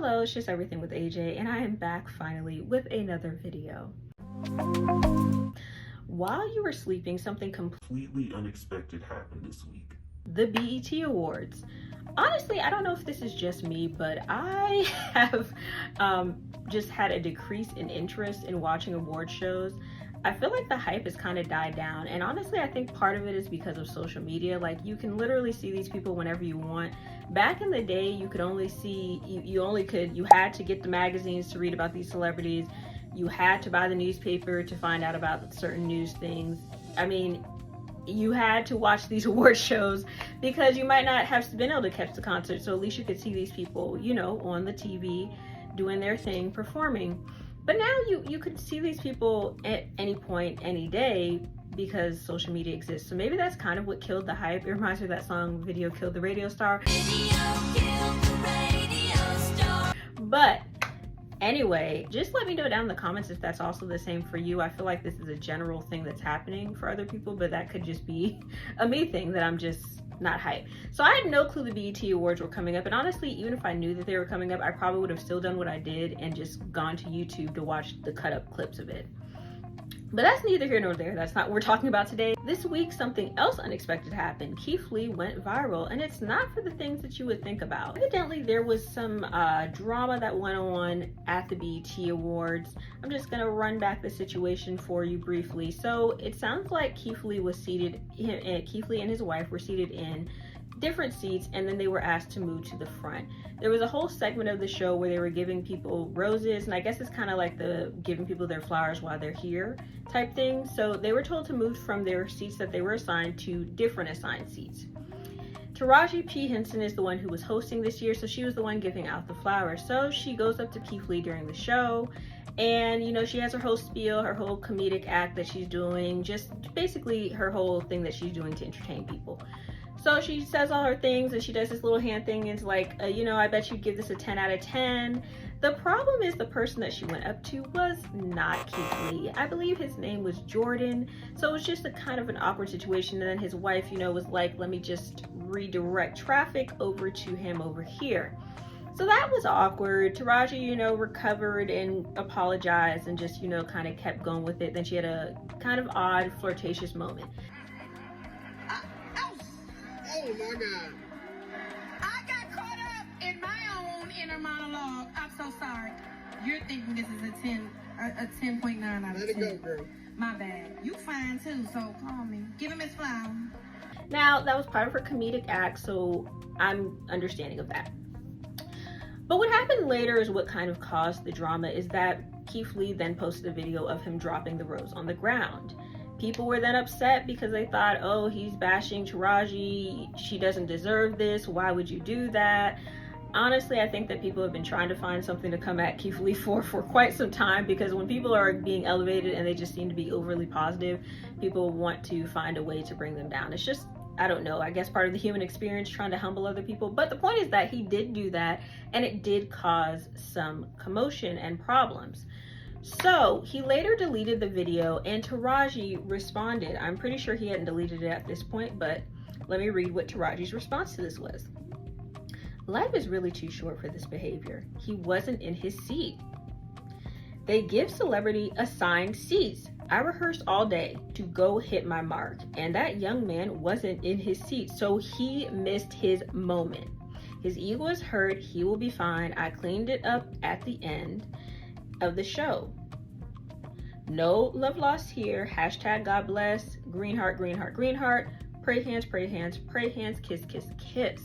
Hello, it's just everything with AJ, and I am back finally with another video. While you were sleeping, something completely unexpected happened this week. The BET Awards. Honestly, I don't know if this is just me, but I have just had a decrease in interest in watching award shows. I feel like the hype has kind of died down, and honestly I think part of it is because of social media. Like, you can literally see these people whenever you want. Back in the day, you could only see, you had to get the magazines to read about these celebrities. You had to buy the newspaper to find out about certain news things. I mean, you had to watch these award shows because you might not have been able to catch the concert, so at least you could see these people, you know, on the TV doing their thing, performing. But now you could see these people at any point, any day, because social media exists. So maybe that's kind of what killed the hype. It reminds me of that song, Video Killed the Radio Star. Video killed the radio star. But anyway, just let me know down in the comments if that's also the same for you. I feel like this is a general thing that's happening for other people, but that could just be a me thing, that I'm just not hype. So I had no clue the BET Awards were coming up, and honestly, even if I knew that they were coming up, I probably would have still done what I did and just gone to YouTube to watch the cut up clips of it. But that's neither here nor there. That's not what we're talking about today. This week, something else unexpected happened. Keith Lee went viral, and it's not for the things that you would think about. Evidently, there was some drama that went on at the BET Awards. I'm just gonna run back the situation for you briefly. So it sounds like Keith Lee and his wife were seated in different seats, and then they were asked to move to the front. There was a whole segment of the show where they were giving people roses, and I guess it's kind of like the giving people their flowers while they're here type thing. So they were told to move from their seats that they were assigned to different assigned seats. Taraji P. Henson is the one who was hosting this year, so she was the one giving out the flowers. So she goes up to Keith Lee during the show, and you know, she has her whole spiel, her whole comedic act that she's doing, just basically her whole thing that she's doing to entertain people. So she says all her things, and she does this little hand thing, and it's like, you know, I bet you'd give this a 10 out of 10. The problem is the person that she went up to was not Keith Lee. I believe his name was Jordan. So it was just a kind of an awkward situation. And then his wife, you know, was like, let me just redirect traffic over to him over here. So that was awkward. Taraji, you know, recovered and apologized and just, you know, kind of kept going with it. Then she had a kind of odd, flirtatious moment. Oh my God. I got caught up in my own inner monologue. I'm so sorry. You're thinking this is a 10.9 out of 10. Let it go, girl. My bad. You fine too, so call me. Give him his flower. Now, that was part of her comedic act, so I'm understanding of that. But what happened later is what kind of caused the drama, is that Keith Lee then posted a video of him dropping the rose on the ground. People were then upset because they thought, oh, he's bashing Taraji. She doesn't deserve this. Why would you do that? Honestly, I think that people have been trying to find something to come at Keith Lee for quite some time, because when people are being elevated and they just seem to be overly positive, people want to find a way to bring them down. It's just, I don't know, I guess part of the human experience, trying to humble other people. But the point is that he did do that, and it did cause some commotion and problems. So he later deleted the video, and Taraji responded. I'm pretty sure he hadn't deleted it at this point, but let me read what Taraji's response to this was. Life is really too short for this behavior. He wasn't in his seat. They give celebrity assigned seats. I rehearsed all day to go hit my mark, and that young man wasn't in his seat, so he missed his moment. His ego is hurt. He will be fine. I cleaned it up at the end of the show. No love lost here. Hashtag God bless. Green heart, green heart, green heart. Pray hands, pray hands, pray hands, kiss, kiss, kiss.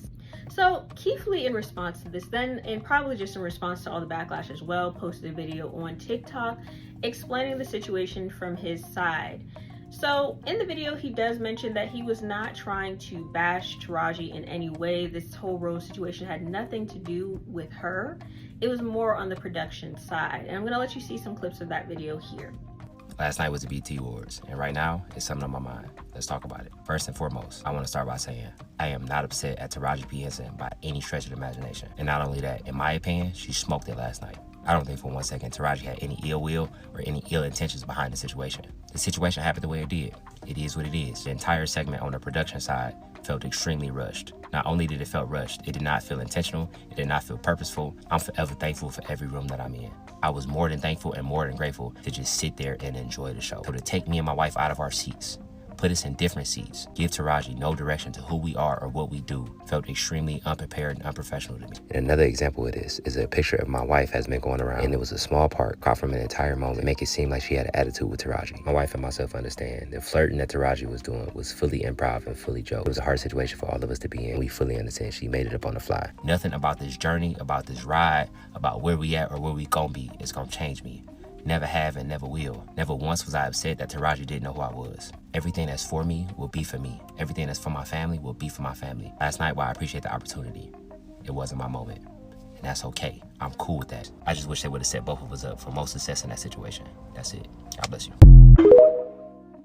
So Keith Lee, in response to this then, and probably just in response to all the backlash as well, posted a video on TikTok explaining the situation from his side. So in the video, he does mention that he was not trying to bash Taraji in any way. This whole rose situation had nothing to do with her. It was more on the production side. And I'm gonna let you see some clips of that video here. Last night was the BET Awards, and right now, it's something on my mind. Let's talk about it. First and foremost, I want to start by saying, I am not upset at Taraji P. Henson by any stretch of the imagination. And not only that, in my opinion, she smoked it last night. I don't think for one second Taraji had any ill will or any ill intentions behind the situation. The situation happened the way it did. It is what it is. The entire segment on the production side felt extremely rushed. Not only did it feel rushed, it did not feel intentional, it did not feel purposeful. I'm forever thankful for every room that I'm in. I was more than thankful and more than grateful to just sit there and enjoy the show. So to take me and my wife out of our seats, put us in different seats, give Taraji no direction to who we are or what we do, felt extremely unprepared and unprofessional to me. And another example of this is a picture of my wife has been going around, and it was a small part caught from an entire moment to make it seem like she had an attitude with Taraji. My wife and myself understand the flirting that Taraji was doing was fully improv and fully joke. It was a hard situation for all of us to be in. We fully understand she made it up on the fly. Nothing about this journey, about this ride, about where we at or where we gonna be is gonna change me. Never have and never will. Never once was I upset that Taraji didn't know who I was. Everything that's for me will be for me. Everything that's for my family will be for my family. Last night, while I appreciate the opportunity, it wasn't my moment. And that's okay. I'm cool with that. I just wish they would have set both of us up for most success in that situation. That's it. God bless you.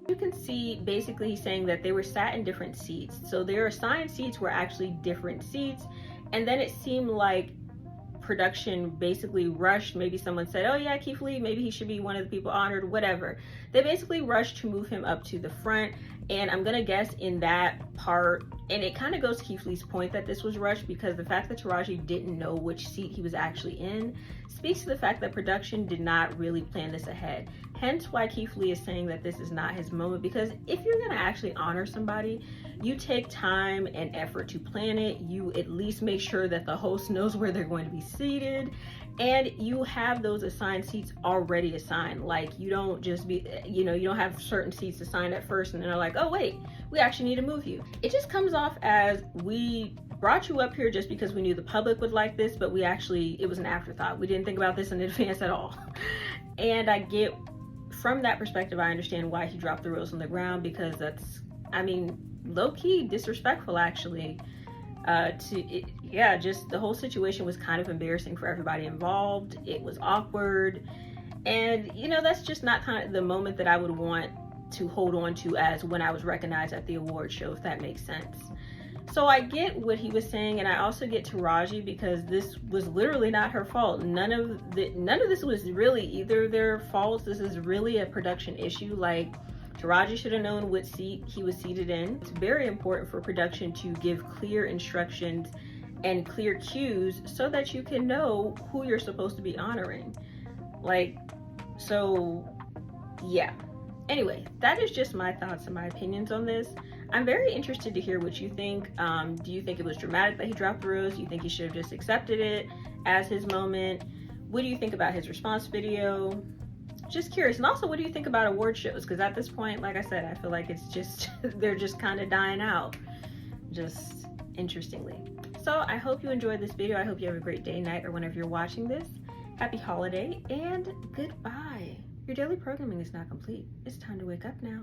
You can see basically he's saying that they were sat in different seats. So their assigned seats were actually different seats. And then it seemed like production basically rushed. Maybe someone said, oh yeah, Keith Lee, maybe he should be one of the people honored, whatever. They basically rushed to move him up to the front. And I'm gonna guess in that part, and it kind of goes to Keith Lee's point that this was rushed, because the fact that Taraji didn't know which seat he was actually in speaks to the fact that production did not really plan this ahead. Hence why Keith Lee is saying that this is not his moment, because if you're gonna actually honor somebody, you take time and effort to plan it. You at least make sure that the host knows where they're going to be seated, and you have those assigned seats already assigned. Like, you don't just be, you don't have certain seats assigned at first and then they're like, oh wait, we actually need to move you. It just comes off as we brought you up here just because we knew the public would like this, but it was an afterthought. We didn't think about this in advance at all. And I get, from that perspective, I understand why he dropped the rose on the ground, because that's, low-key disrespectful actually. Just the whole situation was kind of embarrassing for everybody involved. It was awkward, and that's just not kind of the moment that I would want to hold on to as when I was recognized at the award show, if that makes sense. So I get what he was saying, and I also get Taraji, because this was literally not her fault. None of this was really either their faults. This is really a production issue. Like, Taraji should have known what seat he was seated in. It's very important for production to give clear instructions and clear cues so that you can know who you're supposed to be honoring. Yeah. Anyway, that is just my thoughts and my opinions on this. I'm very interested to hear what you think. Do you think it was dramatic that he dropped the rose? Do you think he should have just accepted it as his moment? What do you think about his response video? Just curious. And also, what do you think about award shows? Because at this point, like I said, I feel like it's just, they're just kind of dying out, just interestingly. So I hope you enjoyed this video. I hope you have a great day, night, or whenever you're watching this. Happy holiday and goodbye. Your daily programming is now complete. It's time to wake up now.